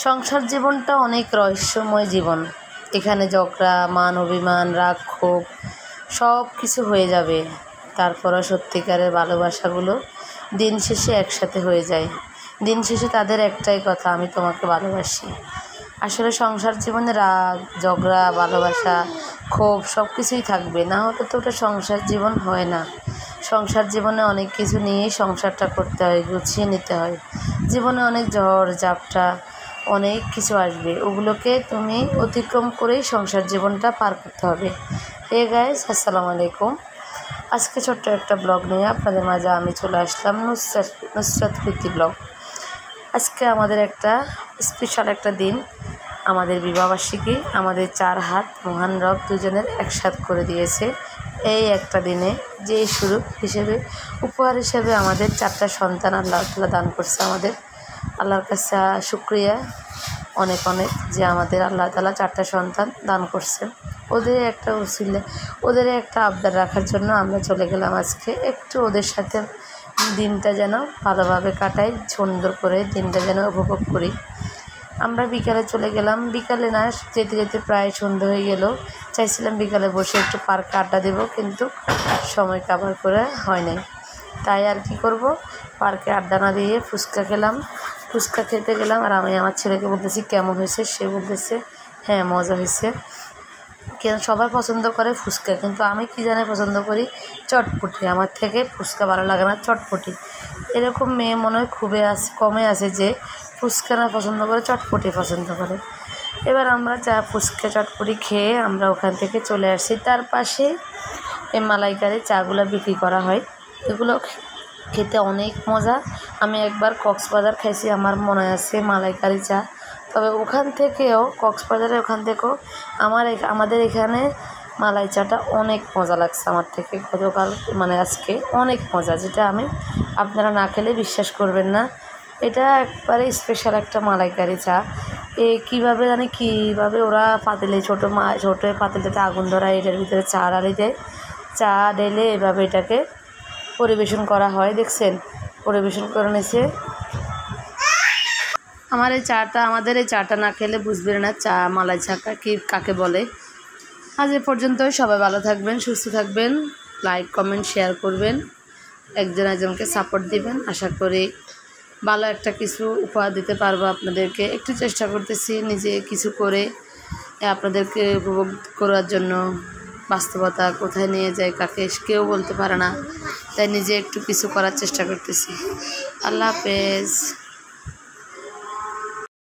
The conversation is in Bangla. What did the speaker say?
সংসার জীবনটা অনেক রহস্যময় জীবন। এখানে ঝগড়া, মান অভিমান, রাগ ক্ষোভ সব কিছু হয়ে যাবে, তারপরও সত্যিকারের ভালোবাসাগুলো দিন শেষে একসাথে হয়ে যায়। দিন শেষে তাদের একটাই কথা, আমি তোমাকে ভালোবাসি। আসলে সংসার জীবনে রাগ, ঝগড়া, ভালোবাসা, ক্ষোভ সব কিছুই থাকবে, না হলে তো ওটা সংসার জীবন হয় না। সংসার জীবনে অনেক কিছু নিয়েই সংসারটা করতে হয়, গুছিয়ে নিতে হয়। জীবনে অনেক ঝড় ঝাপটা অনেক কিছু আসবে, ওগুলোকে তুমি অতিক্রম করেই সংসার জীবনটা পার করতে হবে। হে গাইস, আসসালামু আলাইকুম। আজকে ছোট্ট একটা ব্লগ নিয়ে আপনাদের মাঝে আমি চলে আসলাম, নুসরাত প্রীতি ব্লগ। আজকে আমাদের একটা স্পেশাল একটা দিন, আমাদের বিবাহবার্ষিকী। আমাদের 4 হাত মহান রব দুজনের একসাথ করে দিয়েছে এই একটা দিনে, যে শুরু হিসেবে উপহার হিসেবে আমাদের 4টা সন্তান আল্লাহ তাআলা দান করছে। আমাদের আল্লাহর কাছে শুকরিয়া অনেক অনেক, যে আমাদের আল্লাহ তাআলা 4টা সন্তান দান করছেন। ওদের একটা উসিলা, ওদের একটা আবদার রাখার জন্য আমরা চলে গেলাম আজকে একটু ওদের সাথে দিনটা যেন ভালোভাবে কাটাই, সুন্দর করে দিনটা যেন উপভোগ করি। আমরা বিকালে চলে গেলাম, বিকালে না যেতে যেতে প্রায় সন্ধ্যা হয়ে গেল। চাইছিলাম বিকালে বসে একটু পার্কে আড্ডা দেব, কিন্তু সময় কাভার করে হয় নাই। তাই আর কি করব, পার্কে আড্ডা না দিয়ে ফুচকা খেলাম। ফুচকা খেতে গেলাম, আর আমি আমার ছেলেকে বলতেছি কেমন হয়েছে, সে বলতেছে হ্যাঁ মজা হয়েছে। কেন সবাই পছন্দ করে ফুচকা, কিন্তু আমি কি জানি পছন্দ করি চটপটি। আমার থেকে ফুচকা ভালো লাগে না, চটপটি। এরকম মেয়ে মনে হয় খুবই কমে আছে যে ফুচকা না পছন্দ করে, চটপটি পছন্দ করে। এবার আমরা ফুচকা চটপটি খেয়ে আমরা ওখান থেকে চলে আসছি। তার পাশে এই মালাইকারি চাগুলো বিক্রি করা হয়, এগুলো খেতে অনেক মজা। আমি একবার কক্সবাজার খাইছি, আমার মনে আছে মালাইকারি চা। তবে ওখান থেকেও, কক্সবাজারের ওখান থেকেও আমাদের এখানে মালাই চাটা অনেক মজা লাগছে আমার থেকে গতকাল, মানে আজকে অনেক মজা, যেটা আমি আপনারা না খেলে বিশ্বাস করবেন না। এটা একবারে স্পেশাল একটা মালাইকারি চা। কীভাবে ওরা পাতিলে ছোটো পাতিলটাতে আগুন ধরায়, এটার ভিতরে চা ডালি দেয়, চা ঢেলে এভাবে এটাকে পরিবেশন করা হয়। দেখছেন, পরিবেশন করে নিয়েছে। আমাদের এই চাটা না খেলে বুঝবেন না চা, মালাই চা কাকে বলে। আজ এ পর্যন্তই। সবাই ভালো থাকবেন, সুস্থ থাকবেন, লাইক কমেন্ট শেয়ার করবেন, একজন একজনকে সাপোর্ট দিবেন। আশা করি ভালো একটা কিছু উপহার দিতে পারবো আপনাদেরকে। একটু চেষ্টা করতেছি নিজে কিছু করে আপনাদেরকে উপভোগ করার জন্য। বাস্তবতা কোথায় নিয়ে যায় কাকে কেউ বলতে পারে না, তাই নিজে একটু কিছু করার চেষ্টা করতেছি। আল্লাহ হাফেজ।